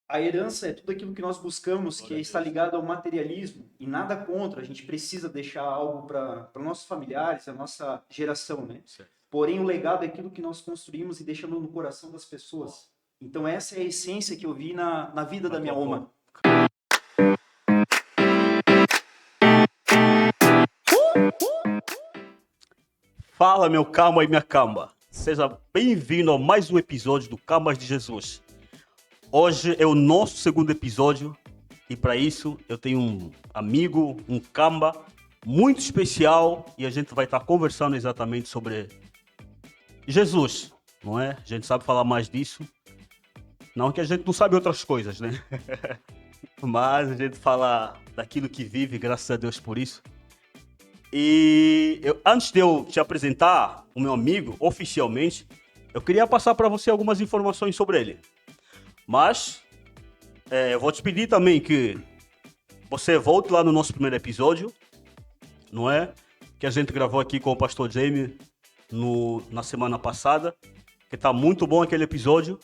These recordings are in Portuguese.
A herança é tudo aquilo que nós buscamos, que Glória a está Deus. ligado ao materialismo, e nada contra, a gente precisa deixar algo para nossos familiares, a nossa geração, né? Certo. Porém, o legado é aquilo que nós construímos e deixamos no coração das pessoas. Então, essa é a essência que eu vi na vida Na da minha tua avó. oma. Fala, meu camba e minha camba. Seja bem-vindo a mais um episódio do Cambas de Jesus. Hoje é o nosso segundo episódio e para isso eu tenho um amigo, um camba muito especial e a gente vai estar conversando exatamente sobre Jesus, não é? A gente sabe falar mais disso. Não que a gente não sabe outras coisas, né? Mas a gente fala daquilo que vive, graças a Deus por isso. Antes de eu te apresentar o meu amigo oficialmente, eu queria passar para você algumas informações sobre ele. Mas eu vou te pedir também que você volte lá no nosso primeiro episódio, não é? Que a gente gravou aqui com o pastor Jamie na semana passada, que tá muito bom aquele episódio.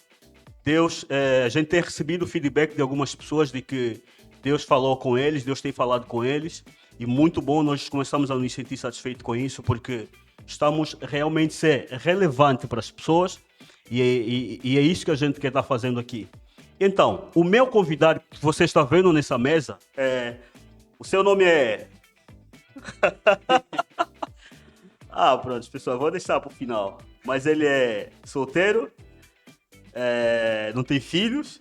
A gente tem recebido feedback de algumas pessoas de que Deus falou com eles, Deus tem falado com eles, e muito bom, nós começamos a nos sentir satisfeitos com isso, porque estamos realmente ser relevante para as pessoas, e é isso que a gente quer estar fazendo aqui. Então, o meu convidado que você está vendo nessa mesa, o seu nome é... Pronto, pessoal, vou deixar para o final. Mas ele é solteiro, não tem filhos,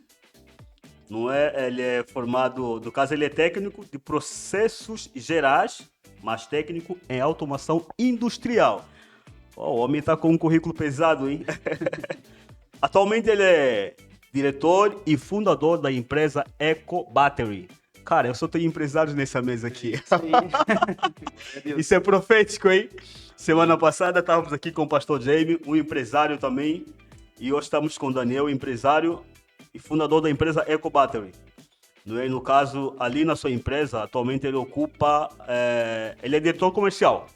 não é? Ele é formado, no caso ele é técnico de processos gerais, mas técnico em automação industrial. O homem tá com um currículo pesado, hein? Atualmente ele é diretor e fundador da empresa Eco Battery. Cara, eu só tenho empresários nessa mesa aqui. Isso aí. Meu Deus. Isso é profético, hein? Semana passada estávamos aqui com o pastor Jamie, um empresário também. E hoje estamos com o Daniel, empresário e fundador da empresa Eco Battery. No caso, ali na sua empresa, atualmente ele ocupa... ele é diretor comercial.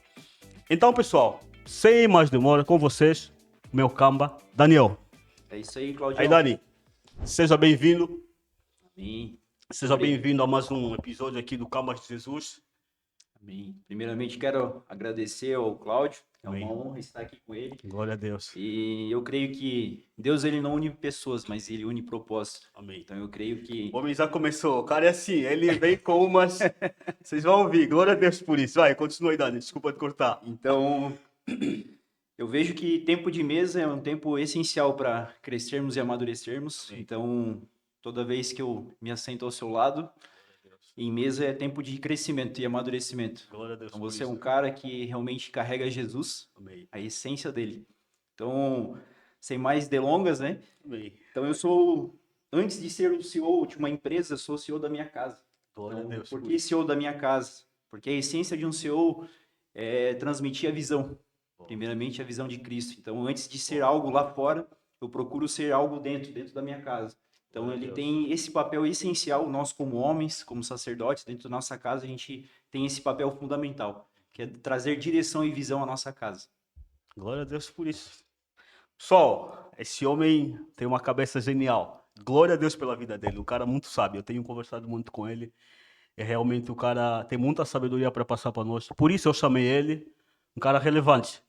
Então, pessoal, sem mais demora, com vocês, meu camba, Daniel. É isso aí, Aí, Claudião. Dani, seja bem-vindo. Amém. Seja bem-vindo a mais um episódio aqui do Cambas de Jesus. Amém. Primeiramente, quero agradecer ao Cláudio. É uma Amém. honra estar aqui com ele. Glória a Deus. E eu creio que Deus ele não une pessoas, mas ele une propósito. Amém. Então eu creio que O homem já começou. O cara é assim, ele vem com umas... Vocês vão ouvir. Glória a Deus por isso. Vai, continua aí, Dani. Desculpa te cortar. então eu vejo que tempo de mesa é um tempo essencial para crescermos e amadurecermos. Amém. Então toda vez que eu me assento ao seu lado, em mesa é tempo de crescimento e amadurecimento. Glória a Deus Então por você é isso. um cara que realmente carrega Jesus, Amém. a essência dele. Então, sem mais delongas, né? Amém. Então eu sou, antes de ser o CEO de uma empresa, sou o CEO da minha casa. Glória Então, a Deus por por que isso. CEO da minha casa? Porque a essência de um CEO é transmitir a visão. Primeiramente, a visão de Cristo. Então, antes de ser algo lá fora, eu procuro ser algo dentro da minha casa. Então, Glória a ele Deus. tem esse papel essencial, nós como homens, como sacerdotes, dentro da nossa casa, a gente tem esse papel fundamental, que é trazer direção e visão à nossa casa. Glória a Deus por isso. Pessoal, esse homem tem uma cabeça genial. Glória a Deus pela vida dele. Um cara muito sábio. Eu tenho conversado muito com ele. É realmente o cara tem muita sabedoria para passar para nós. Por isso eu chamei ele, um cara relevante.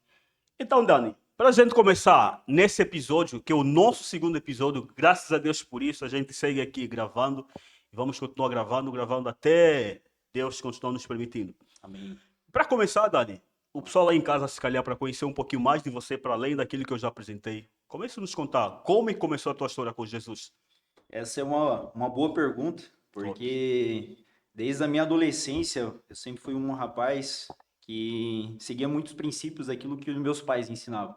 Então, Dani, para a gente começar nesse episódio, que é o nosso segundo episódio, graças a Deus por isso, a gente segue aqui gravando e vamos continuar gravando até Deus continuar nos permitindo. Amém. Para começar, Dani, o pessoal lá em casa, se calhar, para conhecer um pouquinho mais de você, para além daquilo que eu já apresentei, comece a nos contar como começou a tua história com Jesus. Essa é uma boa pergunta, porque desde a minha adolescência eu sempre fui um rapaz que seguia muitos princípios daquilo que os meus pais ensinavam.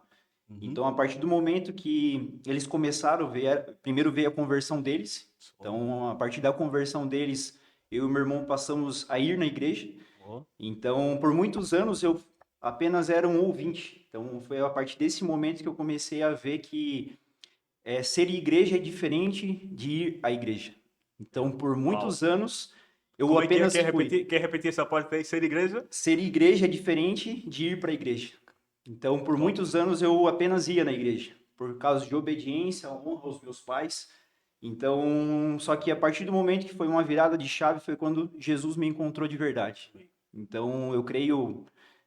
Então, a partir do momento que eles começaram a ver, primeiro veio a conversão deles. Então, a partir da conversão deles, eu e meu irmão passamos a ir na igreja. Então, por muitos anos eu apenas era um ouvinte. Então, foi a partir desse momento que eu comecei a ver que ser igreja é diferente de ir à igreja. Então, por muitos anos, eu Como é que é? apenas fui. Quer repetir essa parte aí? Ser igreja? Ser igreja é diferente de ir para a igreja. Então, por muitos anos, eu apenas ia na igreja, por causa de obediência, honra aos meus pais. Então, só que a partir do momento que foi uma virada de chave, foi quando Jesus me encontrou de verdade. Então, eu creio,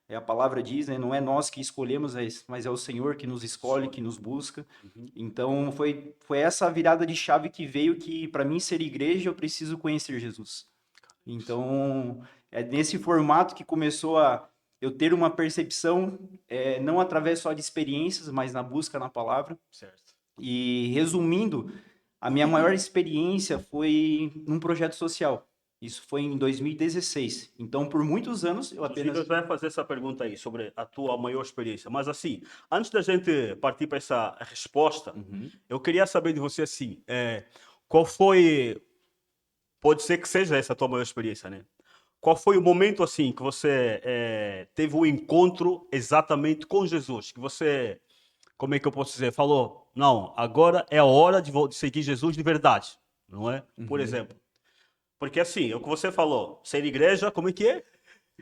a palavra diz, né, não é nós que escolhemos, mas é o Senhor que nos escolhe, que nos busca. Uhum. Então, foi essa virada de chave que veio que, para mim ser igreja, eu preciso conhecer Jesus. Então, é nesse formato que começou a eu ter uma percepção, não através só de experiências, mas na busca na palavra. Certo. E resumindo, a minha maior experiência foi num projeto social. Isso foi em 2016. Então, por muitos anos, eu Inclusive, apenas. eu vai fazer essa pergunta aí sobre a tua maior experiência. Mas assim, antes da gente partir para essa resposta, Uhum. eu queria saber de você assim, qual foi, pode ser que seja essa a tua maior experiência, né? Qual foi o momento assim que você teve um encontro exatamente com Jesus? Que você, como é que eu posso dizer, falou, não, agora é a hora de seguir Jesus de verdade, não é? Por Uhum. exemplo, porque assim, é o que você falou, ser igreja, como é que é?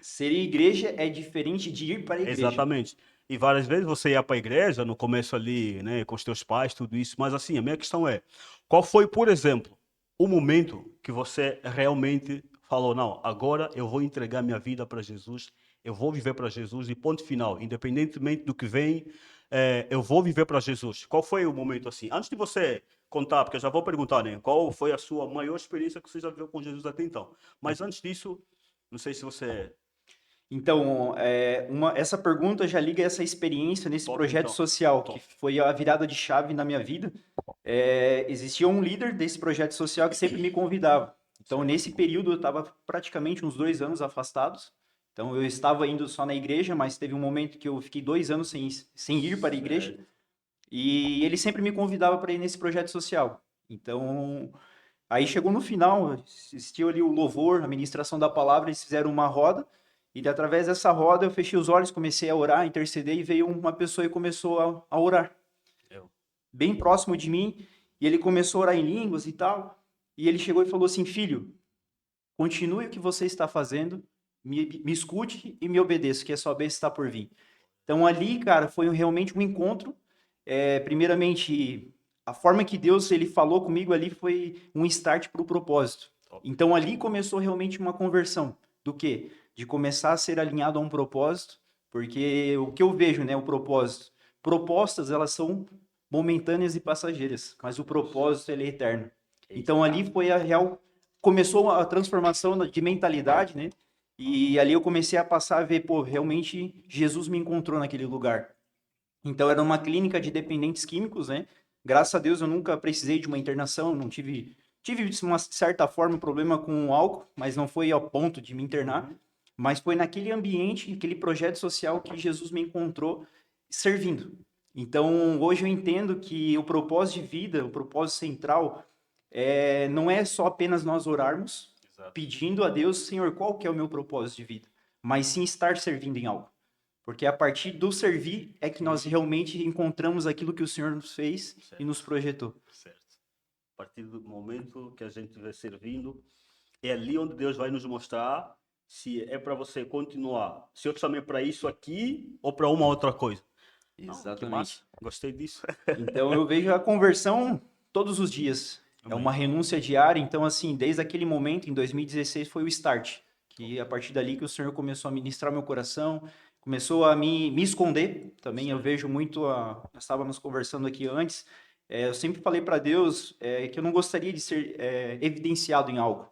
Ser igreja é diferente de ir para a igreja. Exatamente. E várias vezes você ia para a igreja, no começo ali, né, com os teus pais, tudo isso, mas assim, a minha questão é, qual foi, por exemplo, o momento que você realmente falou, não, agora eu vou entregar minha vida para Jesus, eu vou viver para Jesus e ponto final, independentemente do que vem, eu vou viver para Jesus. Qual foi o momento assim? Antes de você contar, porque eu já vou perguntar, né, qual foi a sua maior experiência que você já viveu com Jesus até então. Mas antes disso, não sei se você... Então, essa pergunta já liga essa experiência nesse Top, projeto então. social, que Top. foi a virada de chave na minha vida. Existia um líder desse projeto social que sempre me convidava. Então, Certo. nesse período, eu estava praticamente uns 2 anos afastados. Então, eu estava indo só na igreja, mas teve um momento que eu fiquei 2 anos sem ir para a igreja. Certo. E ele sempre me convidava para ir nesse projeto social. Então, aí chegou no final, assistiu ali o louvor, a ministração da palavra, eles fizeram uma roda. E através dessa roda, eu fechei os olhos, comecei a orar, a interceder, e veio uma pessoa e começou a orar Eu. bem próximo de mim, e ele começou a orar em línguas e tal, e ele chegou e falou assim, filho, continue o que você está fazendo, me escute e me obedeça, que a sua bênção está por vir. Então ali, cara, foi realmente um encontro, primeiramente, a forma que Deus ele falou comigo ali foi um start para o propósito. Top. Então ali começou realmente uma conversão, do quê? De começar a ser alinhado a um propósito, porque o que eu vejo, né, o propósito, propostas elas são momentâneas e passageiras, mas o propósito ele é eterno. Então ali foi a real, começou a transformação de mentalidade, né? E ali eu comecei a passar a ver, pô, realmente Jesus me encontrou naquele lugar. Então era uma clínica de dependentes químicos, né? Graças a Deus eu nunca precisei de uma internação, não tive de uma certa forma um problema com o álcool, mas não foi ao ponto de me internar, mas foi naquele ambiente, aquele projeto social que Jesus me encontrou servindo. Então, hoje eu entendo que o propósito de vida, o propósito central, não é só apenas nós orarmos, Exato. pedindo a Deus, Senhor, qual que é o meu propósito de vida? Mas sim estar servindo em algo. Porque a partir do servir é que nós realmente encontramos aquilo que o Senhor nos fez e nos projetou. Certo. A partir do momento que a gente estiver servindo, é ali onde Deus vai nos mostrar se é para você continuar, se eu te chamei para isso aqui ou para uma outra coisa. Não, que massa. Exatamente. Gostei disso. Então eu vejo a conversão todos os dias. É Amém. uma renúncia diária. Então, assim, desde aquele momento, em 2016, foi o start. Que a partir dali que o Senhor começou a ministrar meu coração, começou a me esconder. Também eu vejo muito, nós estávamos conversando aqui antes, eu sempre falei para Deus que eu não gostaria de ser evidenciado em algo.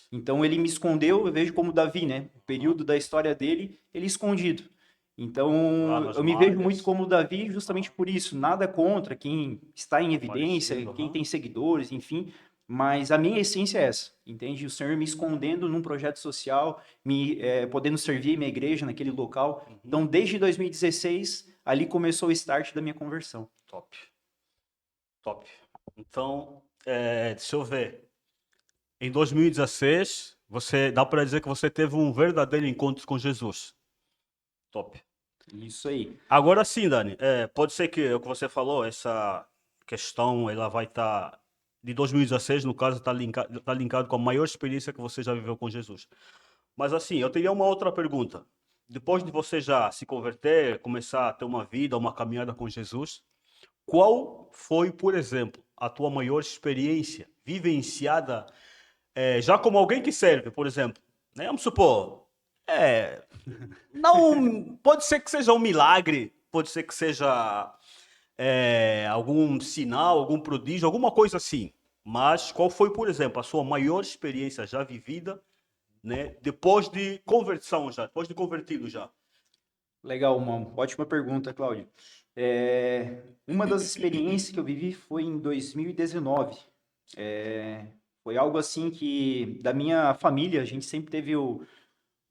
Então ele me escondeu, eu vejo como Davi, né? O período da história dele, ele escondido. Lá Então, nas eu me vejo muito malhas. como Davi justamente por isso. Nada contra quem está em evidência, Aparecendo, quem aham. tem seguidores, enfim. Mas a minha essência é essa, entende? O Senhor me escondendo num projeto social, podendo servir minha igreja naquele local. Então, desde 2016, ali começou o start da minha conversão. Top. Top. Então, deixa eu ver. Em 2016, você dá para dizer que você teve um verdadeiro encontro com Jesus. Top. Isso aí. Agora sim, Dani, pode ser que o que você falou, essa questão, ela vai estar, de 2016, no caso, tá linkado com a maior experiência que você já viveu com Jesus. Mas assim, eu teria uma outra pergunta. Depois de você já se converter, começar a ter uma vida, uma caminhada com Jesus, qual foi, por exemplo, a tua maior experiência vivenciada, já como alguém que serve, por exemplo, né? Vamos supor, não, pode ser que seja um milagre, pode ser que seja algum sinal, algum prodígio, alguma coisa assim. Mas qual foi, por exemplo, a sua maior experiência já vivida, né? Depois de conversão já, depois de convertido já? Legal, uma ótima pergunta, Cláudio. Uma das experiências que eu vivi foi em 2019. Foi algo assim que, da minha família, a gente sempre teve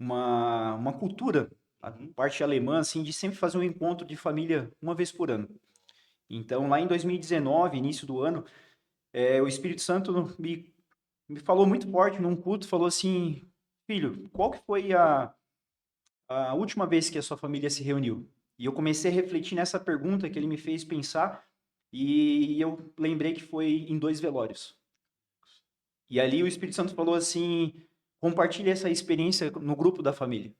uma cultura, a parte alemã, assim, de sempre fazer um encontro de família uma vez por ano. Então, lá em 2019, início do ano, o Espírito Santo me falou muito forte num culto, falou assim, filho, qual que foi a última vez que a sua família se reuniu? E eu comecei a refletir nessa pergunta que ele me fez pensar e eu lembrei que foi em 2 velórios. E ali o Espírito Santo falou assim, compartilhe essa experiência no grupo da família.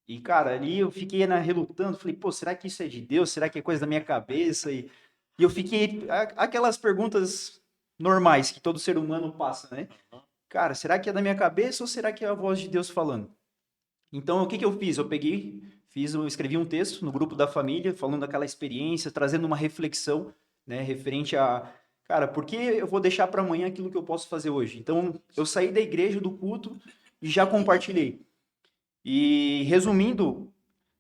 E, cara, ali eu fiquei relutando, falei, pô, será que isso é de Deus? Será que é coisa da minha cabeça? E eu fiquei, aquelas perguntas normais que todo ser humano passa, né? Cara, será que é da minha cabeça ou será que é a voz de Deus falando? Então, o que que eu fiz? Eu peguei, escrevi um texto no grupo da família, falando daquela experiência, trazendo uma reflexão, né, referente a, cara, por que eu vou deixar para amanhã aquilo que eu posso fazer hoje? Então, eu saí da igreja, do culto, e já compartilhei. E, resumindo,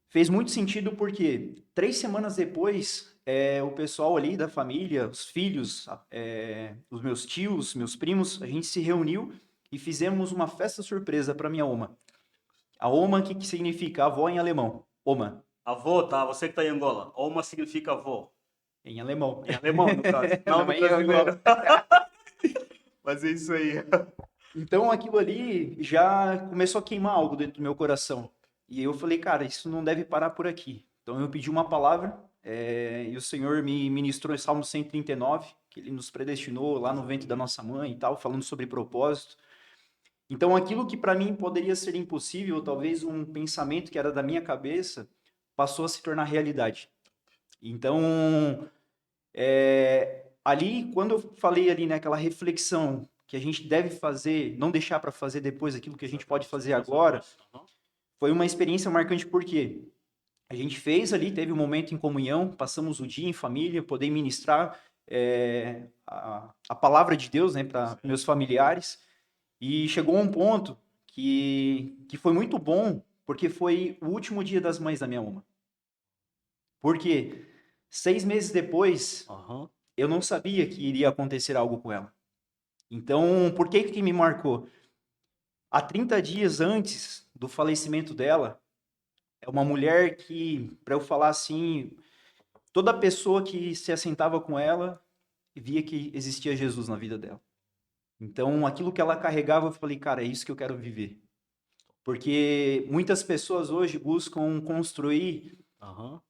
fez muito sentido porque 3 semanas depois, o pessoal ali da família, os filhos, os meus tios, meus primos, a gente se reuniu e fizemos uma festa surpresa para minha oma. A Oma, o que que significa avó em alemão? Oma, Avô, tá? Você que tá em Angola. Oma significa avô. em alemão. Em alemão, no caso. Não Não no é em Angola. brasileiro. Mas é isso aí. Então aquilo ali já começou a queimar algo dentro do meu coração. E eu falei, cara, isso não deve parar por aqui. Então eu pedi uma palavra, e o Senhor me ministrou em Salmo 139, que ele nos predestinou lá no ventre da nossa mãe e tal, falando sobre propósito. Então aquilo que para mim poderia ser impossível, talvez um pensamento que era da minha cabeça, passou a se tornar realidade. Então, ali, quando eu falei ali naquela reflexão que a gente deve fazer, não deixar para fazer depois aquilo que a gente pode fazer agora, foi uma experiência marcante porque a gente fez ali, teve um momento em comunhão, passamos o dia em família, poder ministrar a palavra de Deus, né, para meus familiares, e chegou a um ponto que foi muito bom, porque foi o último dia das mães da minha uma. Porque 6 meses depois, Aham. eu não sabia que iria acontecer algo com ela. Então, por que que me marcou? Há 30 dias antes do falecimento dela, é uma mulher que, para eu falar assim, toda pessoa que se assentava com ela via que existia Jesus na vida dela. Então, aquilo que ela carregava, eu falei, cara, é isso que eu quero viver. Porque muitas pessoas hoje buscam construir Aham.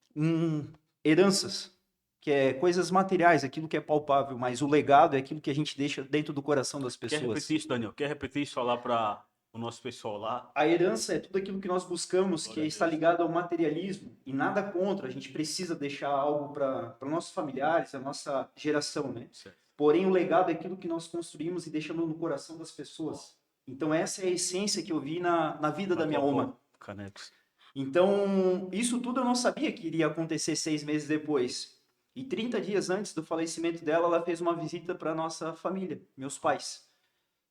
heranças, que é coisas materiais, aquilo que é palpável, mas o legado é aquilo que a gente deixa dentro do coração das Quer pessoas. repetir isso, Daniel? Quer repetir isso lá para o nosso pessoal lá? A herança é tudo aquilo que nós buscamos, que Glória a está Deus. ligado ao materialismo, e nada contra, a gente precisa deixar algo para nossos familiares, a nossa geração, né? Certo. Porém, o legado é aquilo que nós construímos e deixamos no coração das pessoas. Então, essa é a essência que eu vi na vida da minha oma. Canecos. Então, isso tudo eu não sabia que iria acontecer 6 meses depois. E 30 dias antes do falecimento dela, ela fez uma visita para nossa família, meus pais.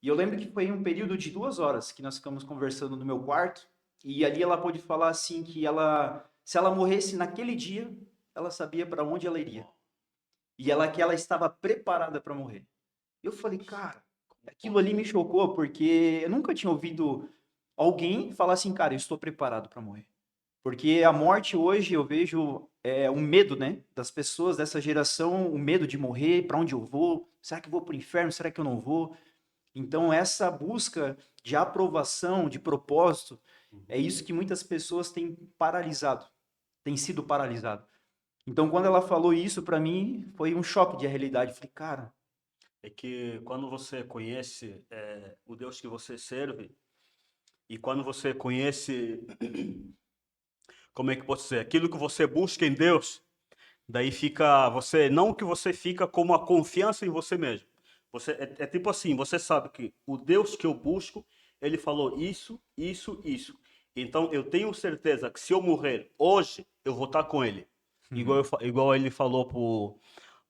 E eu lembro que foi um período de 2 horas que nós ficamos conversando no meu quarto. E ali ela pôde falar assim que se ela morresse naquele dia, ela sabia para onde ela iria. E que ela estava preparada para morrer. Eu falei, cara, aquilo ali me chocou porque eu nunca tinha ouvido alguém falar assim, cara, eu estou preparado para morrer. Porque a morte hoje eu vejo um medo, né, das pessoas dessa geração, o medo de morrer, para onde eu vou? Será que eu vou para o inferno? Será que eu não vou? Então essa busca de aprovação, de propósito, é isso que muitas pessoas têm paralisado, têm sido paralisado. Então quando ela falou isso para mim, foi um choque de realidade. Eu falei, cara, É que quando você conhece o Deus que você serve e quando você conhece, como é que posso dizer, aquilo que você busca em Deus, daí fica você, não que você fica com uma confiança em você mesmo, É tipo assim, você sabe que o Deus que eu busco, ele falou isso, isso, isso. Então eu tenho certeza que se eu morrer hoje, eu vou estar com ele. Uhum. Igual ele falou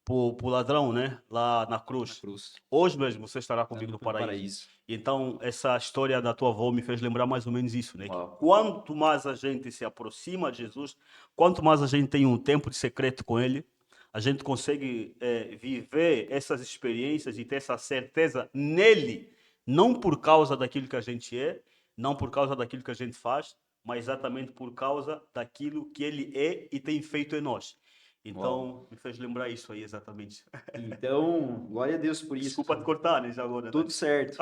pro ladrão, né? Lá na Na cruz. cruz, Hoje mesmo você estará tá comigo no no paraíso. paraíso. Então, essa história da tua avó me fez lembrar mais ou menos isso, né? Que Uau. quanto mais a gente se aproxima de Jesus, quanto mais a gente tem um tempo de secreto com Ele, a gente consegue viver essas experiências e ter essa certeza nele, não por causa daquilo que a gente é, não por causa daquilo que a gente faz, mas exatamente por causa daquilo que Ele é e tem feito em nós. Uau. Então, me fez lembrar isso aí exatamente. Então, glória a Deus por isso. Desculpa te cortar, né, já agora, Tudo Dani? certo.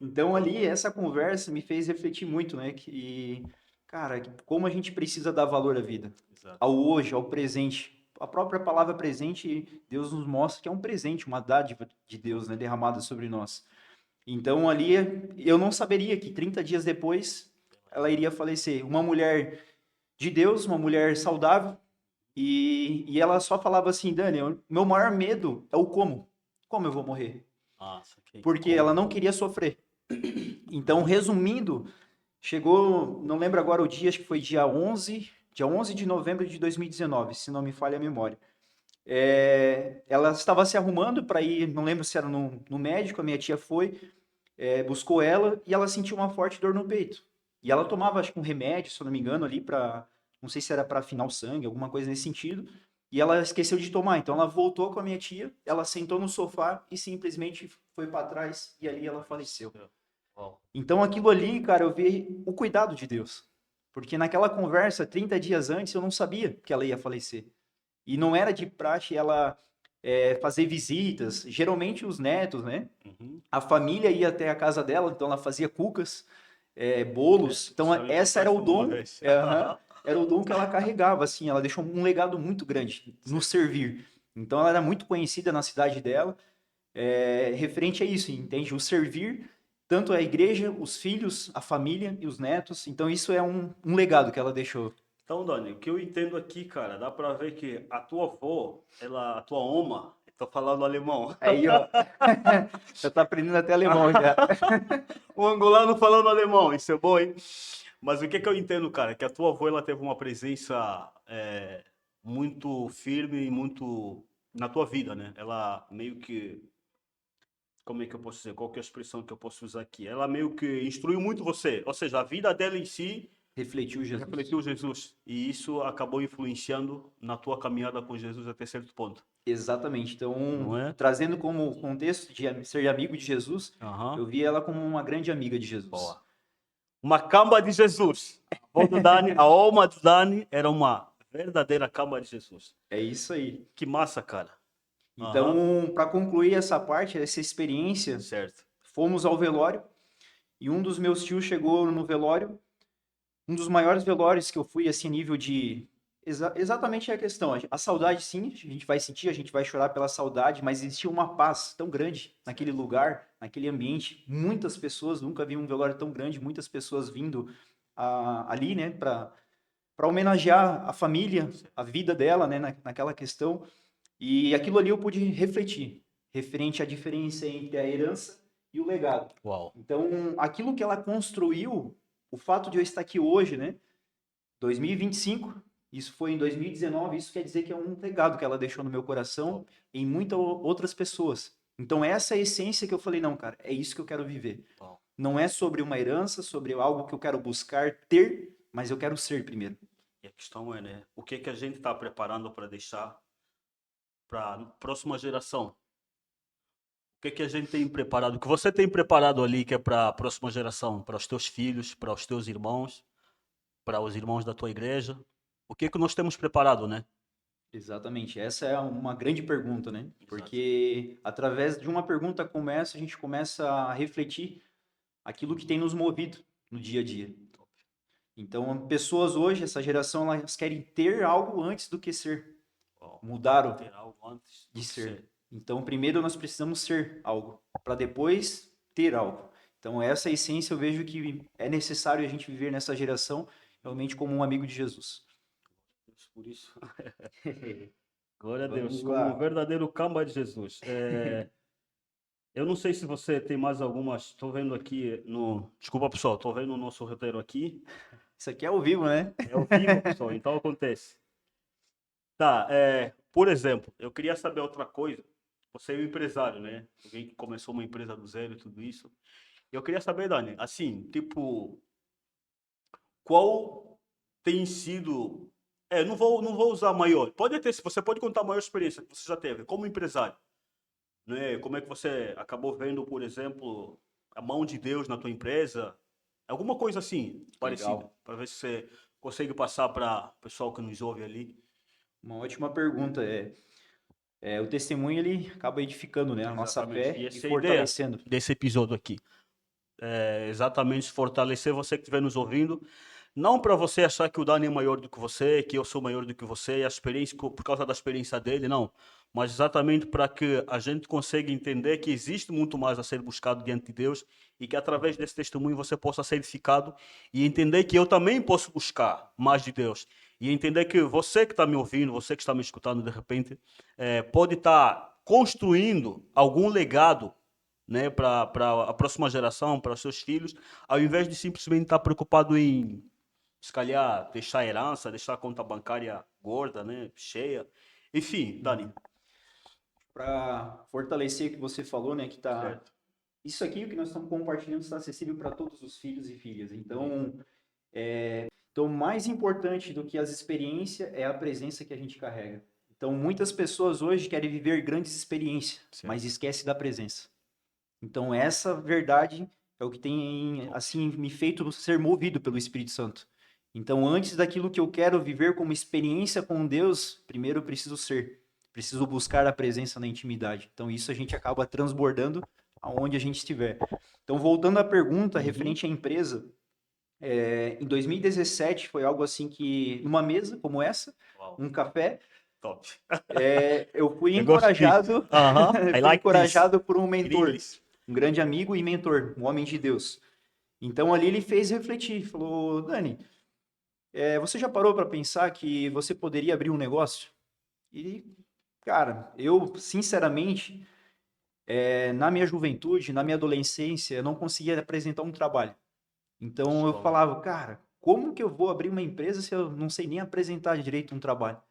Então, ali, essa conversa me fez refletir muito, né? Que, cara, como a gente precisa dar valor à vida, Exato. ao hoje, ao presente. A própria palavra presente, Deus nos mostra que é um presente, uma dádiva de Deus, né? Derramada sobre nós. Então, ali, eu não saberia que 30 dias depois ela iria falecer. Uma mulher de Deus, uma mulher saudável, e ela só falava assim, Dani, o meu maior medo é o como. Como eu vou morrer? Ah, saquei. Porque Como? ela não queria sofrer. Então, Uhum. resumindo, chegou, não lembro agora o dia, acho que foi dia 11 de novembro de 2019, se não me falha a memória. Ela estava se arrumando para ir, não lembro se era no médico, a minha tia foi, buscou ela e ela sentiu uma forte dor no peito. E ela tomava, acho que um remédio, se eu não me engano, ali para, não sei se era para afinar o sangue, alguma coisa nesse sentido. E ela esqueceu de tomar. Então ela voltou com a minha tia, ela sentou no sofá e simplesmente foi para trás e ali ela faleceu. Uau. Então aquilo ali, cara, eu vi o cuidado de Deus. Porque naquela conversa, 30 dias antes, eu não sabia que ela ia falecer. E não era de praxe ela fazer visitas, geralmente os netos, né? Uhum. A família ia até a casa dela, então ela fazia cucas, bolos. Então Isso já me essa era contaste o uma dom, vez. era o dom que ela carregava, assim. Ela deixou um legado muito grande no servir. Então ela era muito conhecida na cidade dela, referente a isso, entende? O servir tanto a igreja, os filhos, a família e os netos. Então isso é um legado que ela deixou. Então, Dani, o que eu entendo aqui, cara, dá pra ver que a tua avó, a tua oma, tô falando alemão. Aí, ó, já tá aprendendo até alemão já. O angolano falando alemão, isso é bom, hein? Mas o que que eu entendo, cara? Que a tua avó, ela teve uma presença muito firme e muito na tua vida, né? Ela meio que, como é que eu posso dizer? Qual que é a expressão que eu posso usar aqui? Ela meio que instruiu muito você, ou seja, a vida dela em si Refletiu Jesus. refletiu Jesus. E isso acabou influenciando na tua caminhada com Jesus até certo ponto. Exatamente. Então, Não é? trazendo como contexto de ser amigo de Jesus, Aham. eu vi ela como uma grande amiga de Jesus. Boa. Uma camba de Jesus. A avó do Dani, a alma do Dani era uma verdadeira camba de Jesus. É isso aí. Que massa, cara. Aham. Então, para concluir essa parte, essa experiência, Certo. fomos ao velório e um dos meus tios chegou no velório, um dos maiores velórios que eu fui, assim, a nível de. Exatamente a questão. A saudade, sim, a gente vai sentir, a gente vai chorar pela saudade, mas existia uma paz tão grande naquele Certo. lugar, naquele ambiente. Muitas pessoas, nunca vi um velório tão grande, muitas pessoas vindo ali, né, para homenagear a família, a vida dela, né, naquela questão. E aquilo ali eu pude refletir, referente à diferença entre a herança e o legado. Uau. Então, aquilo que ela construiu, o fato de eu estar aqui hoje, né, 2025, isso foi em 2019, isso quer dizer que é um legado que ela deixou no meu coração Top. em muitas outras pessoas. Então, essa é a essência que eu falei, não, cara, é isso que eu quero viver. Uau. Não é sobre uma herança, sobre algo que eu quero buscar ter, mas eu quero ser primeiro. E a questão é, né? O que que a gente está preparando para deixar para a próxima geração? O que que a gente tem preparado? O que você tem preparado ali que é para a próxima geração? Para os teus filhos, para os teus irmãos, para os irmãos da tua igreja? O que que nós temos preparado, né? Exatamente, essa é uma grande pergunta, né? Exato. Porque através de uma pergunta como essa, a gente começa a refletir aquilo que tem nos movido no dia a dia. Top. Então, pessoas hoje, essa geração, elas querem ter algo antes do que ser. Uau. Mudaram Ter algo antes de do que ser. ser. Então, primeiro nós precisamos ser algo, para depois ter algo. Então, essa essência eu vejo que é necessário a gente viver nessa geração realmente como um amigo de Jesus. Por isso. Glória a Deus, Vamos como lá. um verdadeiro camba de Jesus. Eu não sei se você tem mais algumas. Estou vendo aqui no. Desculpa, pessoal, estou vendo o nosso roteiro aqui. Isso aqui é ao vivo, né? É ao vivo, pessoal, então acontece. Tá, por exemplo, eu queria saber outra coisa. Você é um empresário, né? Alguém que começou uma empresa do zero e tudo isso. Eu queria saber, Dani, assim, tipo, qual tem sido. Não vou usar maior. Pode ter, você pode contar a maior experiência que você já teve como empresário, né? Como é que você acabou vendo, por exemplo, a mão de Deus na tua empresa? Alguma coisa assim, parecida, Legal. para ver se você consegue passar para o pessoal que nos ouve ali. Uma ótima pergunta. O testemunho ele acaba edificando, né, a nossa Exatamente. E fé e essa é a ideia fortalecendo. desse episódio aqui. É exatamente fortalecer você que estiver nos ouvindo. Não para você achar que o Dani é maior do que você, que eu sou maior do que você, e a experiência, por causa da experiência dele, não. Mas exatamente para que a gente consiga entender que existe muito mais a ser buscado diante de Deus e que através desse testemunho você possa ser edificado e entender que eu também posso buscar mais de Deus. E entender que você que está me ouvindo, você que está me escutando de repente, pode estar construindo algum legado, né, para a próxima geração, para os seus filhos, ao invés de simplesmente estar preocupado em, se calhar, deixar herança, deixar a conta bancária gorda, né, cheia. Enfim, Dani. Para fortalecer o que você falou, né, que tá Certo. isso aqui o que nós estamos compartilhando está acessível para todos os filhos e filhas. Então, mais importante do que as experiências é a presença que a gente carrega. Então, muitas pessoas hoje querem viver grandes experiências, mas Certo. esquece da presença. Então, essa verdade é o que tem, Top. assim, me feito ser movido pelo Espírito Santo. Então, antes daquilo que eu quero viver como experiência com Deus, primeiro eu preciso ser. Preciso buscar a presença na intimidade. Então, isso a gente acaba transbordando aonde a gente estiver. Então, voltando à pergunta Uhum. referente à empresa, em 2017 foi algo assim que, numa mesa como essa, Uau. um café, Top. eu fui Eu gosto disso. encorajado, I fui like this. encorajado por um In mentor, English. um grande amigo e mentor, um homem de Deus. Então ali ele fez refletir, falou, Dani, você já parou para pensar que você poderia abrir um negócio? E, cara, eu sinceramente, na minha juventude, na minha adolescência, eu não conseguia apresentar um trabalho. Então eu Show. falava, cara, como que eu vou abrir uma empresa se eu não sei nem apresentar direito um trabalho?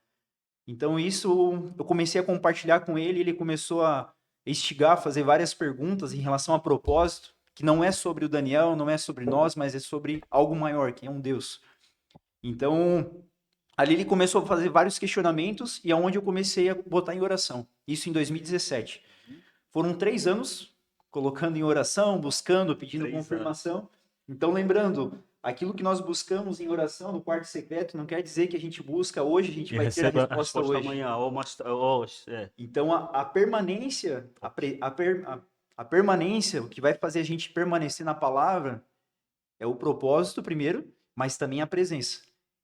Então isso eu comecei a compartilhar com ele, ele começou a instigar, a fazer várias perguntas em relação a propósito, que não é sobre o Daniel, não é sobre nós, mas é sobre algo maior, que é um Deus. Então, ali ele começou a fazer vários questionamentos e aonde eu comecei a botar em oração. Isso em 2017. Uhum. Foram 3 anos colocando em oração, buscando, pedindo 3 anos. confirmação. Então, lembrando, aquilo que nós buscamos em oração no quarto secreto não quer dizer que a gente busca hoje, a gente E vai ter a recebe a resposta resposta hoje. amanhã. Ou mais, ou, Então, a permanência, top. a permanência, o que vai fazer a gente permanecer na palavra é o propósito primeiro, mas também a presença.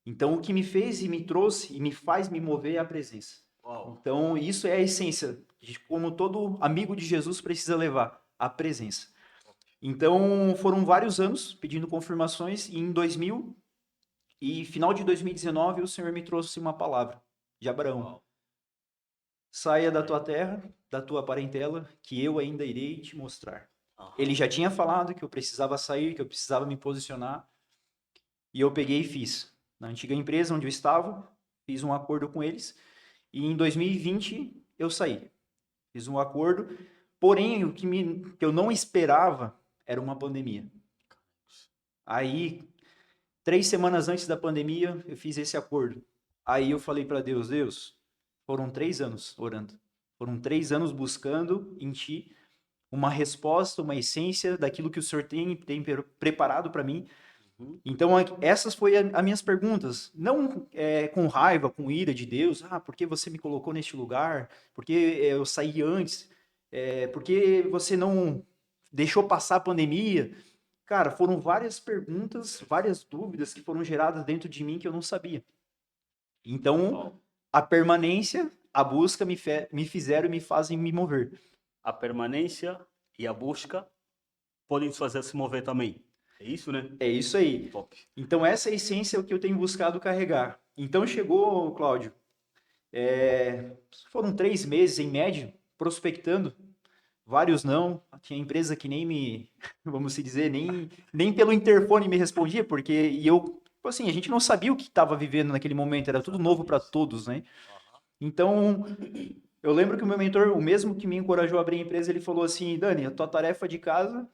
Então, o que me fez e me trouxe e me faz me mover é a presença. Uau. Então, isso é a essência de como todo amigo de Jesus precisa levar, a presença. Então, foram vários anos pedindo confirmações e em 2000 e final de 2019 o Senhor me trouxe uma palavra de Abraão. Uau. Saia da tua Amém. terra, da tua parentela, que eu ainda irei te mostrar. Ele Aham. já tinha falado que eu precisava sair, que eu precisava me posicionar, e eu peguei e fiz. Na antiga empresa onde eu estava, fiz um acordo com eles, e em 2020 eu saí. Fiz um acordo, porém o que eu não esperava era uma pandemia. Aí, 3 semanas antes da pandemia, eu fiz esse acordo. Aí eu falei para Deus, Deus, foram 3 anos orando. Foram 3 anos buscando em Ti uma resposta, uma essência daquilo que o Senhor tem preparado para mim. Uhum. Então, essas foram as minhas perguntas. Não com raiva, com ira de Deus. Ah, por que você me colocou neste lugar? Por que eu saí antes? Por que você não deixou passar a pandemia? Cara, foram várias perguntas, várias dúvidas que foram geradas dentro de mim que eu não sabia. Então, Uau. a permanência, a busca me fizeram e me fazem me mover. A permanência e a busca podem nos fazer se mover também. É isso, né? É isso aí. Top. Então, essa essência é o que eu tenho buscado carregar. Então, chegou, Cláudio, Foram 3 meses, em média, prospectando. Vários não. Tinha empresa que nem me, vamos se dizer, nem pelo interfone me respondia, porque tipo assim, a gente não sabia o que estava vivendo naquele momento, era tudo novo para todos, né? Aham. Então, eu lembro que o meu mentor, o mesmo que me encorajou a abrir a empresa, ele falou assim: Dani, a tua tarefa de casa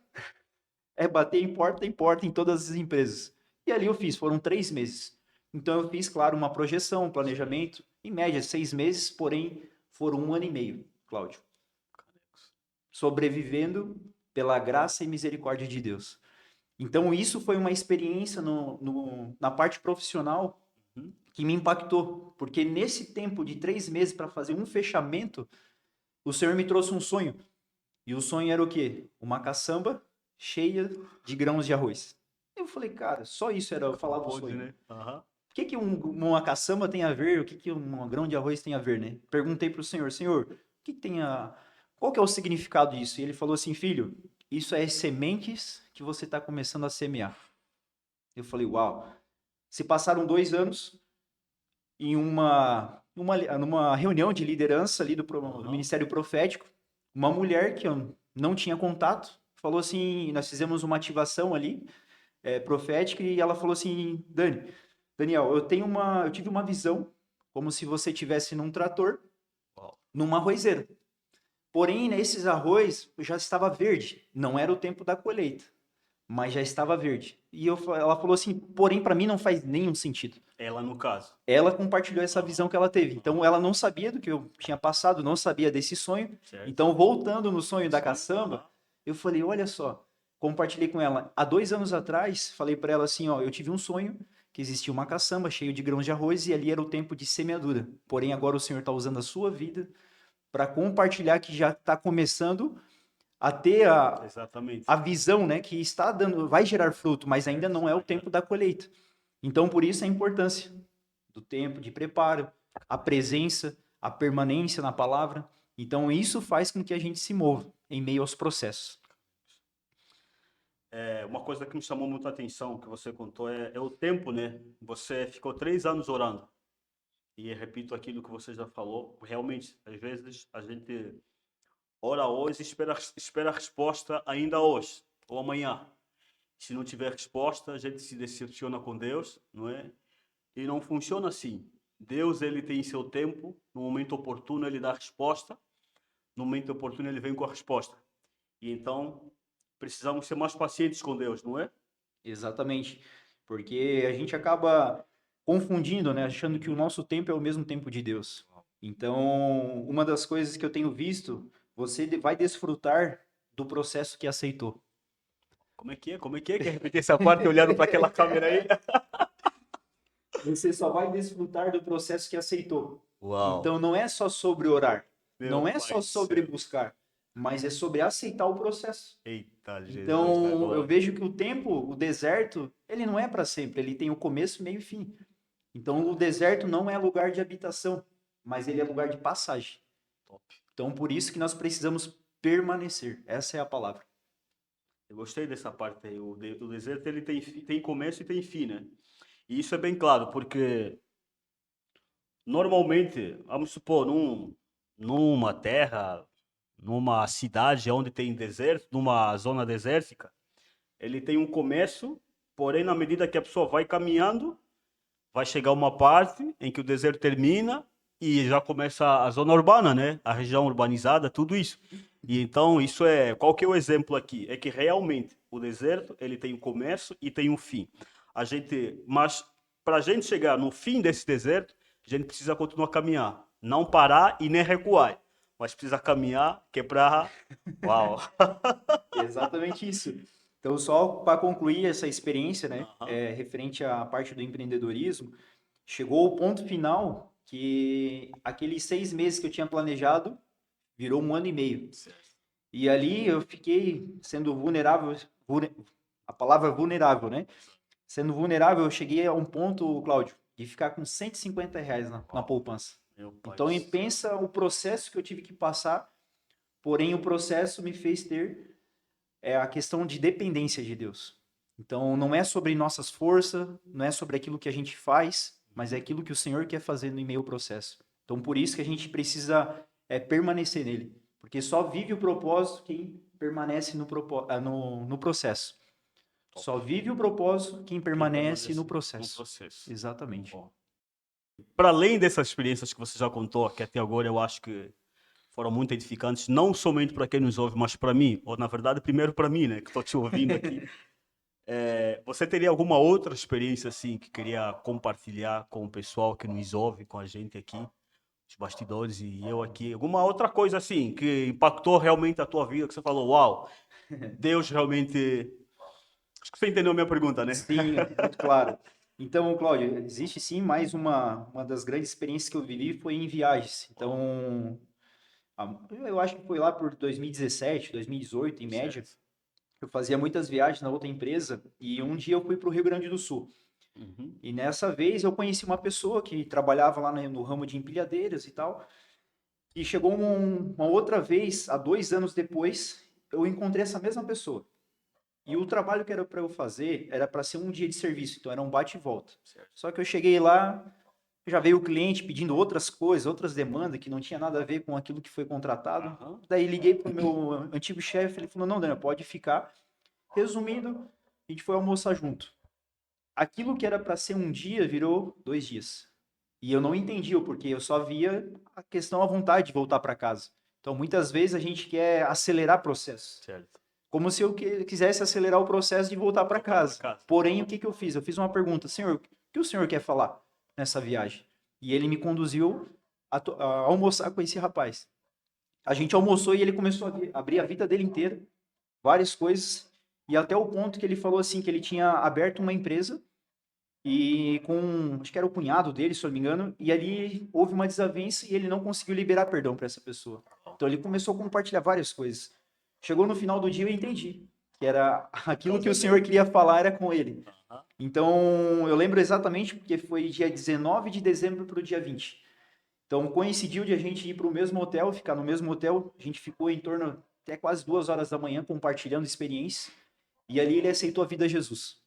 é bater em porta em todas as empresas. E ali eu fiz, foram 3 meses. Então eu fiz, claro, uma projeção, um planejamento, em média 6 meses, porém foram 1 ano e meio, Cláudio, sobrevivendo pela graça e misericórdia de Deus. Então isso foi uma experiência na parte profissional Uhum. que me impactou, porque nesse tempo de 3 meses para fazer um fechamento, o Senhor me trouxe um sonho. E o sonho era o quê? Uma caçamba cheia de grãos de arroz. Eu falei, cara, só isso era eu falar do Pode, sonho. né? Aham. O que uma caçamba tem a ver? O que um grão de arroz tem a ver, né? Perguntei para o Senhor, Senhor, o que tem a... qual que é o significado disso? E ele falou assim, filho, isso é sementes que você está começando a semear. Eu falei, uau. Se passaram 2 anos em numa reunião de liderança ali do Aham. Ministério Profético, uma mulher que eu não tinha contato falou assim, nós fizemos uma ativação ali profética e ela falou assim, Daniel, eu tive uma visão como se você tivesse num trator, Uau. numa arrozeira. Porém, nesses arroz já estava verde, não era o tempo da colheita, mas já estava verde. Ela falou assim, porém para mim não faz nenhum sentido. Ela no caso. Ela compartilhou essa Aham. visão que ela teve. Então, Aham. ela não sabia do que eu tinha passado, não sabia desse sonho. Certo. Então, voltando no sonho da Sonho. caçamba, Aham. eu falei: olha só, compartilhei com ela. Há 2 anos atrás, falei para ela assim: ó, eu tive um sonho que existia uma caçamba cheia de grãos de arroz e ali era o tempo de semeadura. Porém, agora o Senhor está usando a sua vida para compartilhar que já está começando a ter Exatamente. a visão, né, que está dando, vai gerar fruto, mas ainda Certo. não é o Vai gerar. tempo da colheita. Então, por isso a importância do tempo de preparo, a presença, a permanência na palavra. Então, isso faz com que a gente se mova em meio aos processos. Uma coisa que me chamou muita atenção que você contou é o tempo, né? Você ficou 3 anos orando. E repito aquilo que você já falou. Realmente, às vezes a gente ora hoje e espera a resposta ainda hoje ou amanhã. Se não tiver resposta, a gente se decepciona com Deus, não é? E não funciona assim. Deus, ele tem seu tempo, no momento oportuno ele dá a resposta, no momento oportuno ele vem com a resposta. E então, precisamos ser mais pacientes com Deus, não é? Exatamente. Porque a gente acaba confundindo, né? Achando que o nosso tempo é o mesmo tempo de Deus. Então, uma das coisas que eu tenho visto, você vai desfrutar do processo que aceitou. Como é que é? Como é que é? Quer repetir essa parte olhando para aquela câmera aí? Você só vai desfrutar do processo que aceitou. Uau, Então não é só sobre orar, meu não é pai só do sobre céu. buscar, mas é sobre aceitar o processo. Eita, Jesus da Então eu glória. vejo que o tempo, o deserto, ele não é para sempre, ele tem o começo, meio e fim. Então o deserto não é lugar de habitação, mas ele é lugar de passagem. Top. Então por isso que nós precisamos permanecer. Essa é a palavra. Eu gostei dessa parte aí. O deserto ele tem começo e tem fim, né? E isso é bem claro, porque normalmente, vamos supor, numa terra, numa cidade onde tem deserto, numa zona desértica, ele tem um começo, porém, na medida que a pessoa vai caminhando, vai chegar uma parte em que o deserto termina e já começa a zona urbana, né? A região urbanizada, tudo isso. E então, qual que é o exemplo aqui? É que realmente o deserto, ele tem um começo e tem um fim. Mas para a gente chegar no fim desse deserto, a gente precisa continuar a caminhar, não parar e nem recuar, mas precisa caminhar, que é para... Uau! Exatamente isso. Então, só para concluir essa experiência, né, Aham. referente à parte do empreendedorismo, chegou o ponto final que aqueles 6 meses que eu tinha planejado virou 1 ano e meio. Certo. E ali eu fiquei sendo vulnerável, a palavra vulnerável, né? Sendo vulnerável, eu cheguei a um ponto, Cláudio, de ficar com R$ 150 na Uau. poupança. Meu pai Então, do céu. pensa o processo que eu tive que passar, porém o processo me fez ter a questão de dependência de Deus. Então, não é sobre nossas forças, não é sobre aquilo que a gente faz, mas é Uhum. aquilo que o Senhor quer fazer no meio do processo. Então, por isso que a gente precisa permanecer nele. Porque só vive o propósito quem permanece no processo. Só vive o propósito quem permanece no No processo. processo. Exatamente. Para além dessas experiências que você já contou, que até agora eu acho que foram muito edificantes, não somente para quem nos ouve, mas para mim, ou na verdade, primeiro para mim, né, que estou te ouvindo aqui. Você teria alguma outra experiência assim que queria compartilhar com o pessoal que nos ouve, com a gente aqui, os bastidores e eu aqui? Alguma outra coisa assim que impactou realmente a tua vida, que você falou, uau, Deus realmente. Acho que você entendeu a minha pergunta, né? Sim, muito claro. Então, Cláudio, existe sim mais uma das grandes experiências que eu vivi foi em viagens. Então, eu acho que foi lá por 2017, 2018, em média. Certo. Eu fazia muitas viagens na outra empresa e um dia eu fui para o Rio Grande do Sul. Uhum. E nessa vez eu conheci uma pessoa que trabalhava lá no ramo de empilhadeiras e tal. E chegou uma outra vez, há 2 anos depois, eu encontrei essa mesma pessoa. E o trabalho que era para eu fazer era para ser um dia de serviço, então era um bate e volta. Certo. Só que eu cheguei lá, já veio o cliente pedindo outras coisas, outras demandas que não tinha nada a ver com aquilo que foi contratado. Aham. Daí liguei para o meu antigo chefe, ele falou: "Não, Daniel, pode ficar". Resumindo, a gente foi almoçar junto. Aquilo que era para ser um dia virou 2 dias. E eu não entendi o porquê, eu só via a questão, a vontade de voltar para casa. Então, muitas vezes a gente quer acelerar processo. Certo. Como se eu quisesse acelerar o processo de voltar para Voltar pra casa. casa. Porém, o que eu fiz? Eu fiz uma pergunta: Senhor, o que o senhor quer falar nessa viagem? E ele me conduziu a almoçar com esse rapaz. A gente almoçou e ele começou a abrir a vida dele inteira, várias coisas, e até o ponto que ele falou assim, que ele tinha aberto uma empresa e com, acho que era o cunhado dele, se eu não me engano, e ali houve uma desavença e ele não conseguiu liberar perdão para essa pessoa. Então ele começou a compartilhar várias coisas. Chegou no final do dia eu entendi que era aquilo que o senhor queria falar era com ele. Aham. Então eu lembro exatamente porque foi dia 19 de dezembro para o dia 20. Então coincidiu de a gente ir para o mesmo hotel, ficar no mesmo hotel. A gente ficou em torno até quase 2 horas da manhã compartilhando experiências. E ali ele aceitou a vida a Jesus.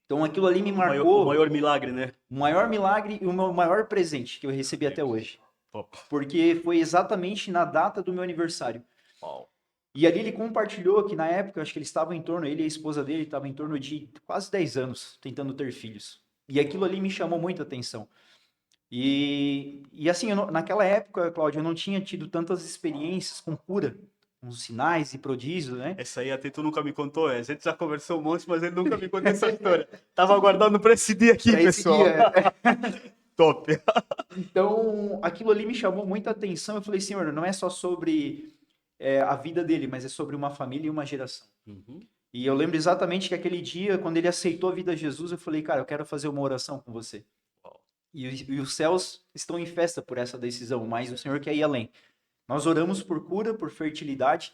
Então aquilo ali me O marcou maior milagre, né? o maior milagre e o meu maior presente que eu recebi até hoje. Top. Porque foi exatamente na data do meu aniversário. Uau. E ali ele compartilhou que na época, acho que ele estava em torno, ele e a esposa dele estavam em torno de quase 10 anos tentando ter filhos. E aquilo ali me chamou muita atenção. E assim, naquela época, Cláudio, eu não tinha tido tantas experiências com cura, com sinais e prodígios, né? Essa aí até tu nunca me contou, é. A gente já conversou um monte, mas ele nunca me contou essa história. Tava aguardando pra esse dia aqui, Pra esse pessoal. dia. Top. Então, aquilo ali me chamou muita atenção. Eu falei, Senhor, não é só sobre a vida dele, mas é sobre uma família e uma geração. Uhum. E eu lembro exatamente que aquele dia, quando ele aceitou a vida de Jesus, eu falei, cara, eu quero fazer uma oração com você. Uau. E os céus estão em festa por essa decisão, mas o Senhor quer ir além. Nós oramos por cura, por fertilidade.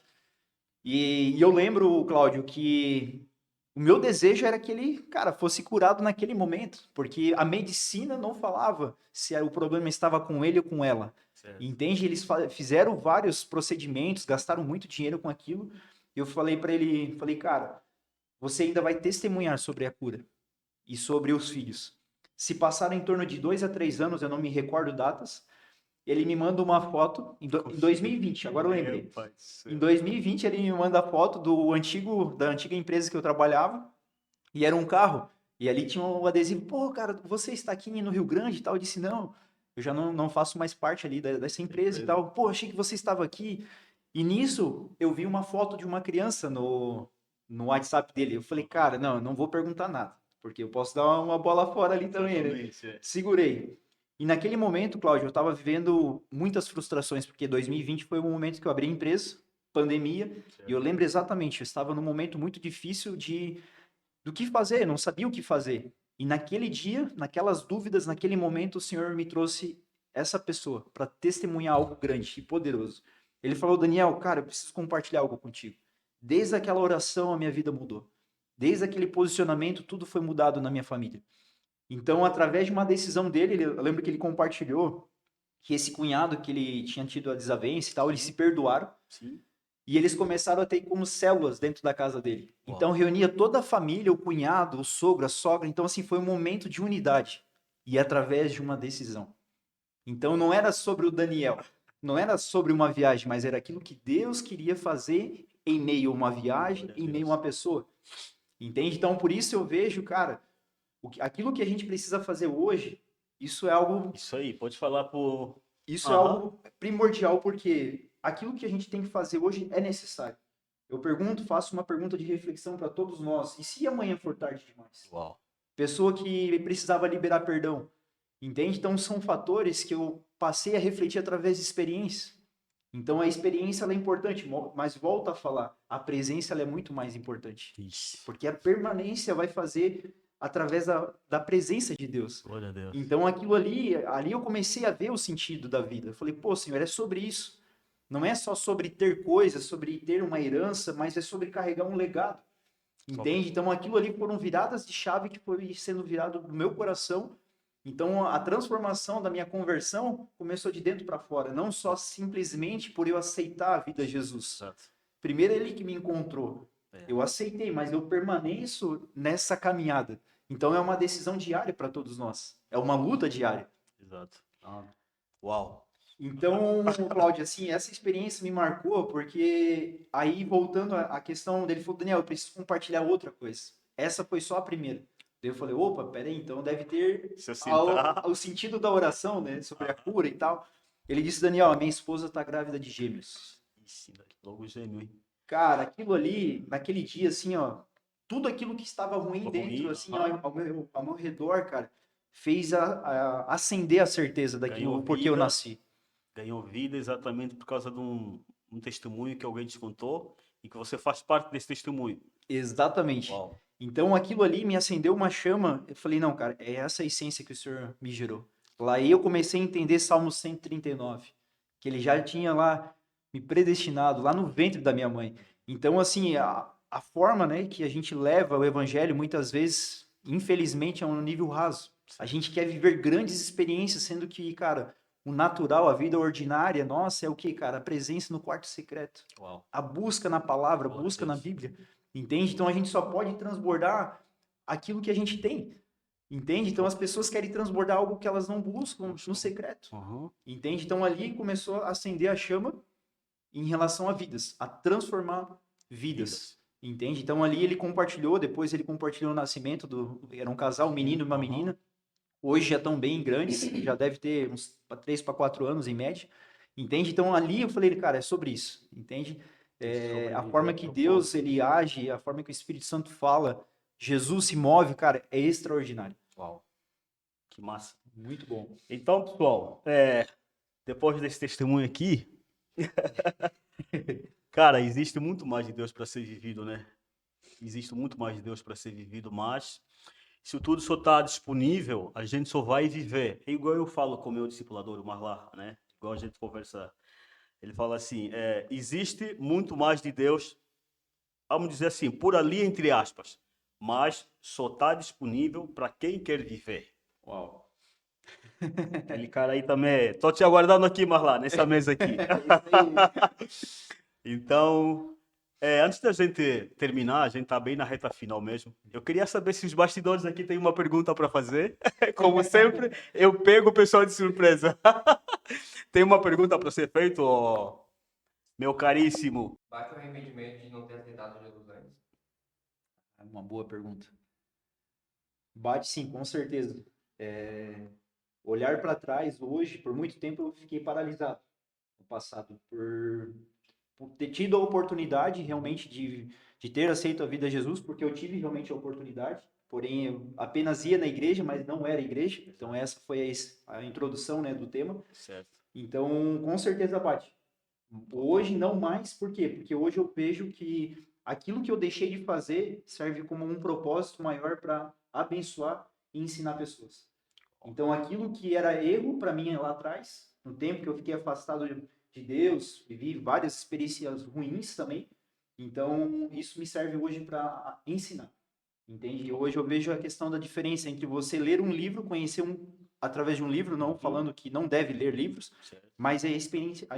E eu lembro, Cláudio, que o meu desejo era que ele, cara, fosse curado naquele momento, porque a medicina não falava se o problema estava com ele ou com ela. Certo. Entende? Eles fizeram vários procedimentos, gastaram muito dinheiro com aquilo. Eu falei para ele, falei, cara, você ainda vai testemunhar sobre a cura e sobre os filhos. Se passaram em torno de 2 a 3 anos, eu não me recordo datas, ele me manda uma foto em 2020, agora eu lembrei. Meu pai do céu. Em 2020 ele me manda a foto da antiga empresa que eu trabalhava e era um carro. E ali tinha um adesivo, pô, cara, você está aqui no Rio Grande e tal. Eu disse, não, eu já não faço mais parte ali dessa empresa e tal. Pô, achei que você estava aqui. E nisso eu vi uma foto de uma criança no WhatsApp dele. Eu falei, cara, não, eu não vou perguntar nada, porque eu posso dar uma bola fora ali também, né? Exatamente, é. Segurei. E naquele momento, Cláudio, eu estava vivendo muitas frustrações, porque 2020 foi o momento que eu abri a empresa, pandemia, e eu Certo. lembro exatamente, eu estava num momento muito difícil do que fazer, não sabia o que fazer. E naquele dia, naquelas dúvidas, naquele momento, o Senhor me trouxe essa pessoa para testemunhar algo grande e poderoso. Ele falou, Daniel, cara, eu preciso compartilhar algo contigo. Desde aquela oração, a minha vida mudou. Desde aquele posicionamento, tudo foi mudado na minha família. Então, através de uma decisão dele, eu lembro que ele compartilhou que esse cunhado que ele tinha tido a desavença e tal, eles se perdoaram. Sim. E eles começaram a ter como células dentro da casa dele. Uau. Então reunia toda a família, o cunhado, o sogro, a sogra. Então assim foi um momento de unidade e através de uma decisão. Então não era sobre o Daniel, não era sobre uma viagem, mas era aquilo que Deus queria fazer em meio a uma viagem, Glória a em meio a Deus. uma pessoa. Entende? Então por isso eu vejo, cara, aquilo que a gente precisa fazer hoje, isso é algo, Isso aí, pode falar por. isso é Aham. algo primordial, porque aquilo que a gente tem que fazer hoje é necessário. Eu pergunto, faço uma pergunta de reflexão para todos nós. E se amanhã for tarde demais? Uau. Pessoa que precisava liberar perdão. Entende? Então são fatores que eu passei a refletir através de experiência. Então a experiência ela é importante, mas volta a falar, a presença ela é muito mais importante. Ixi, Porque a permanência vai fazer através da presença de Deus. glória a Deus. Então aquilo ali eu comecei a ver o sentido da vida. Eu falei, pô, Senhor, é sobre isso. Não é só sobre ter coisas, sobre ter uma herança, mas é sobre carregar um legado. Top. Entende? Então aquilo ali foram viradas de chave que foi sendo virado no meu coração. Então a transformação da minha conversão começou de dentro para fora, não só simplesmente por eu aceitar a vida de Jesus. Exato. Primeiro ele que me encontrou. É. Eu aceitei, mas eu permaneço nessa caminhada. Então é uma decisão diária para todos nós. É uma luta diária. Exato. Uau. Então, Cláudio, assim, essa experiência me marcou porque aí, voltando à questão dele, falou, Daniel, eu preciso compartilhar outra coisa. Essa foi só a primeira. Daí eu falei, opa, peraí, então deve ter Se eu sentar. o sentido da oração, né, sobre a cura e tal. Ele disse, Daniel, a minha esposa tá grávida de gêmeos. Ixi, logo gêmeo, hein? Cara, aquilo ali, naquele dia, assim, ó, tudo aquilo que estava ruim dentro, Ruim, assim, aham. ao meu redor, cara, fez acender a certeza Ganhou daquilo porque eu vida. nasci. Ganhou vida exatamente por causa de um testemunho que alguém te contou e que você faz parte desse testemunho. Exatamente. Uau. Então aquilo ali me acendeu uma chama. Eu falei, não, cara, é essa a essência que o Senhor me gerou. Lá eu comecei a entender Salmo 139, que ele já tinha lá me predestinado, lá no ventre da minha mãe. Então, assim, a forma, né, que a gente leva o evangelho, muitas vezes, infelizmente, é um nível raso. A gente quer viver grandes experiências, sendo que, cara, o natural, a vida ordinária, nossa, é o que, cara? A presença no quarto secreto. Uau. A busca na palavra, a Glória a busca na Deus. Bíblia. Entende? Então a gente só pode transbordar aquilo que a gente tem. Entende? Então as pessoas querem transbordar algo que elas não buscam no secreto. Uhum. Entende? Então ali começou a acender a chama em relação a vidas, a transformar vidas. Entende? Então ali ele compartilhou, depois ele compartilhou o nascimento era um casal, um menino e uma menina. Hoje já estão bem grandes, já deve ter uns 3 para 4 anos em média. Entende? Então ali eu falei, cara, é sobre isso. Entende? A forma que Deus ele age, a forma que o Espírito Santo fala, Jesus se move, cara, é extraordinário. Uau. Que massa. Muito bom. Então, pessoal, depois desse testemunho aqui, cara, existe muito mais de Deus para ser vivido, né? Existe muito mais de Deus para ser vivido, mas se tudo só está disponível, a gente só vai viver. É igual eu falo com o meu discipulador, o Marlá, né? Igual a gente conversa. Ele fala assim: existe muito mais de Deus, vamos dizer assim, por ali entre aspas, mas só está disponível para quem quer viver. Uau. Aquele cara aí também. Tô te aguardando aqui, Marlá, nessa mesa aqui. Então, antes da gente terminar, a gente tá bem na reta final mesmo. Eu queria saber se os bastidores aqui têm uma pergunta para fazer. Como sempre, eu pego o pessoal de surpresa. Tem uma pergunta para ser feita, ó, meu caríssimo? Bate o arrependimento de não ter aceitado Jesus antes. É uma boa pergunta. Bate sim, com certeza. Olhar para trás hoje, por muito tempo eu fiquei paralisado no passado, por ter tido a oportunidade realmente de ter aceito a vida de Jesus, porque eu tive realmente a oportunidade, porém eu apenas ia na igreja, mas não era igreja, então essa foi a introdução, né, do tema. Certo. Então, com certeza bate. Hoje não mais, por quê? Porque hoje eu vejo que aquilo que eu deixei de fazer serve como um propósito maior para abençoar e ensinar pessoas. Então, aquilo que era erro para mim lá atrás, no tempo que eu fiquei afastado de Deus, vivi várias experiências ruins também. Então, isso me serve hoje para ensinar. Entende? E hoje eu vejo a questão da diferença entre você ler um livro, conhecer através de um livro, não falando que não deve ler livros, Certo. mas a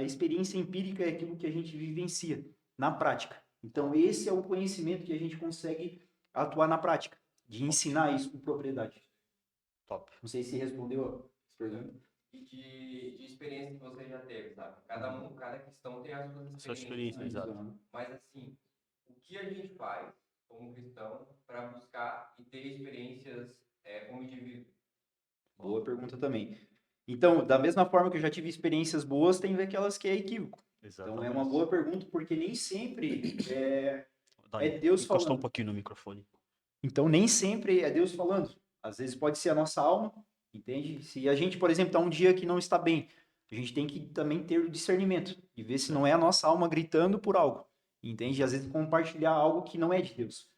experiência empírica é aquilo que a gente vivencia na prática. Então, esse é o conhecimento que a gente consegue atuar na prática, de ensinar isso com propriedade. Top. Não sei se respondeu a pergunta. e de experiência que você já teve, sabe? Cada cristão tem as suas Sua experiências. experiência, exato. Mas assim, o que a gente faz como cristão para buscar e ter experiências como indivíduo? Boa pergunta também. Então, da mesma forma que eu já tive experiências boas, tem aquelas que é equívoco. Então, é uma boa pergunta, porque nem sempre é Deus Encosta um falando. pouquinho no microfone. Então, nem sempre é Deus falando. Às vezes pode ser a nossa alma, entende? Se a gente, por exemplo, está um dia que não está bem, a gente tem que também ter o discernimento e ver se não é a nossa alma gritando por algo, entende? Às vezes compartilhar algo que não é de Deus.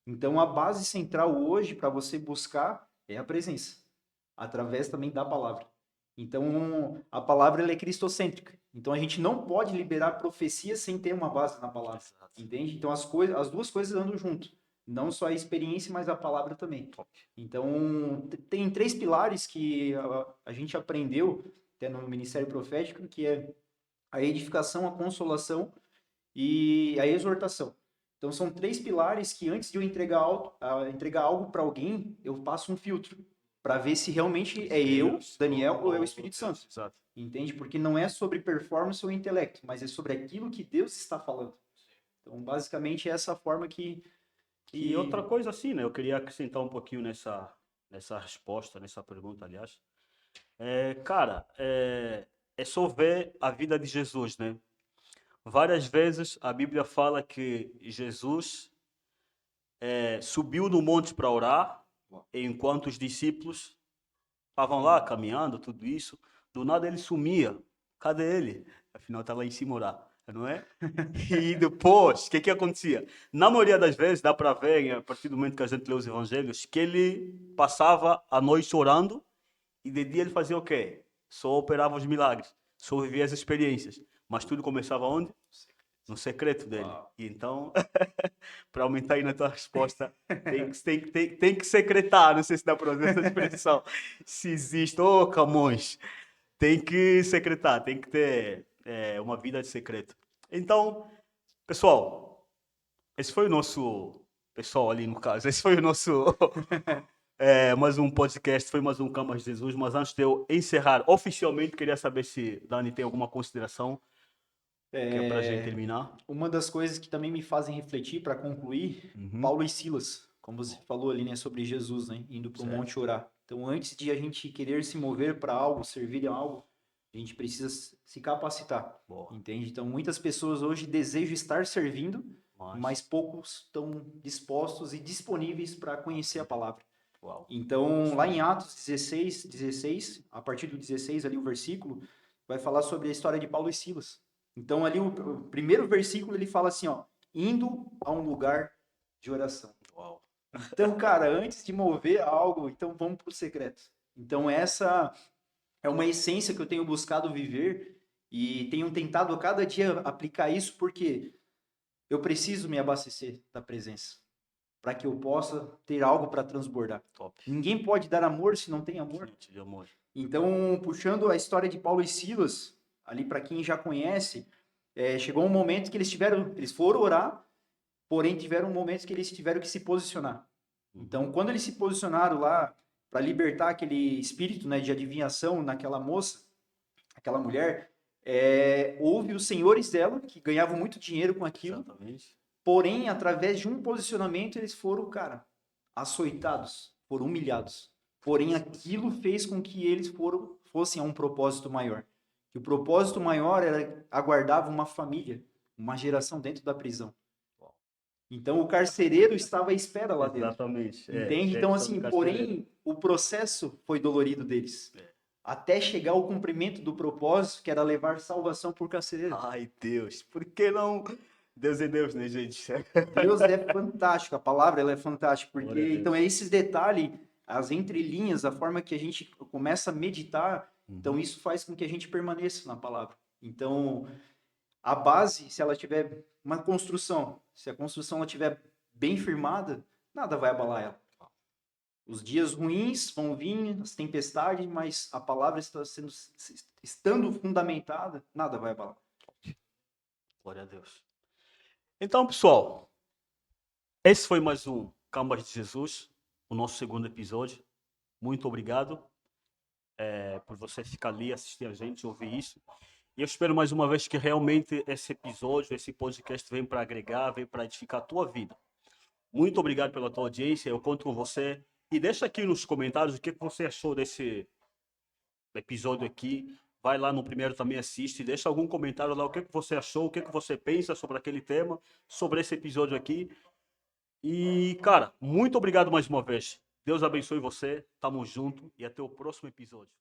Então, a base central hoje para você buscar é a presença, através também da palavra. Então, a palavra ela é cristocêntrica. Então, a gente não pode liberar profecia sem ter uma base na palavra, Exato. entende? Então, as duas coisas andam junto. Não só a experiência, mas a palavra também. Então, tem 3 pilares que a gente aprendeu até no Ministério Profético, que é a edificação, a consolação e a exortação. Então, são 3 pilares que antes de eu entregar algo para alguém, eu passo um filtro para ver se realmente é eu, Daniel, ou é o Espírito Santo. Exato. Entende? Porque não é sobre performance ou intelecto, mas é sobre aquilo que Deus está falando. Então, basicamente, é essa forma que E outra coisa assim, né? Eu queria acrescentar um pouquinho nessa resposta, nessa pergunta, aliás. Cara, é só ver a vida de Jesus, né? Várias vezes a Bíblia fala que Jesus subiu no monte para orar, enquanto os discípulos estavam lá caminhando, tudo isso. Do nada ele sumia. Cadê ele? Afinal, tá lá em cima orar, não é? E depois, o que acontecia? Na maioria das vezes, dá para ver, a partir do momento que a gente lê os evangelhos, que ele passava a noite orando e de dia ele fazia o quê? Só operava os milagres, só vivia as experiências. Mas tudo começava onde? No secreto dele. Uau. E então, para aumentar aí na tua resposta, tem que secretar. Não sei se dá para usar essa expressão. Se existe, ô Camões, tem que secretar, tem que ter uma vida de secreto. Então, pessoal, esse foi o nosso. Pessoal ali no caso, esse foi o nosso. Mais um podcast, foi mais um Camas de Jesus. Mas antes de eu encerrar oficialmente, queria saber se Dani tem alguma consideração que é para a gente terminar. Uma das coisas que também me fazem refletir, para concluir, Uhum. Paulo e Silas, como você falou ali, né, sobre Jesus, né, indo para o Certo. monte orar. Então, antes de a gente querer se mover para algo, servir a algo, a gente precisa se capacitar, Boa. entende? Então, muitas pessoas hoje desejam estar servindo, mas poucos estão dispostos e disponíveis para conhecer a palavra. Uau. Então, lá em Atos 16, a partir do 16 ali o versículo, vai falar sobre a história de Paulo e Silas. Então, ali o primeiro versículo, ele fala assim, ó, indo a um lugar de oração. Uau. Então, cara, antes de mover algo, então vamos para o secreto. Então, essa é uma essência que eu tenho buscado viver e tenho tentado a cada dia aplicar isso, porque eu preciso me abastecer da presença, para que eu possa ter algo para transbordar. Top. Ninguém pode dar amor se não tem amor. Gente de amor. Então, puxando a história de Paulo e Silas, ali para quem já conhece, chegou um momento que eles foram orar, porém tiveram momentos que eles tiveram que se posicionar. Então, quando eles se posicionaram lá para libertar aquele espírito, né, de adivinhação naquela moça, aquela mulher, houve os senhores dela que ganhavam muito dinheiro com aquilo. Exatamente. Porém, através de um posicionamento, eles foram, cara, açoitados, foram humilhados. Porém, aquilo fez com que eles fossem a um propósito maior. E o propósito maior era aguardava uma família, uma geração dentro da prisão. Então, o carcereiro estava à espera lá dentro. Exatamente. Entende? Então, assim, porém, o processo foi dolorido deles. Até chegar ao cumprimento do propósito, que era levar salvação por carcereiro. Ai, Deus, por que não? Deus é Deus, né, gente? Deus é fantástico, a palavra ela é fantástica, porque Glória a Deus. então é esses detalhes, as entrelinhas, a forma que a gente começa a meditar, então isso faz com que a gente permaneça na palavra. Então, a base, se ela tiver uma construção, se a construção ela tiver bem firmada, nada vai abalar ela. Os dias ruins vão vir, as tempestades, mas a palavra estando fundamentada, nada vai abalar. Glória a Deus. Então, pessoal, esse foi mais um Cambas de Jesus, o nosso segundo episódio. Muito obrigado. por você ficar ali, assistir a gente, ouvir isso. E eu espero mais uma vez que realmente esse episódio, esse podcast vem para agregar, vem para edificar a tua vida. Muito obrigado pela tua audiência, eu conto com você. E deixa aqui nos comentários o que você achou desse episódio aqui. Vai lá no primeiro também, assiste, deixa algum comentário lá, o que você achou, o que você pensa sobre aquele tema, sobre esse episódio aqui. E, cara, muito obrigado mais uma vez. Deus abençoe você, tamo junto e até o próximo episódio.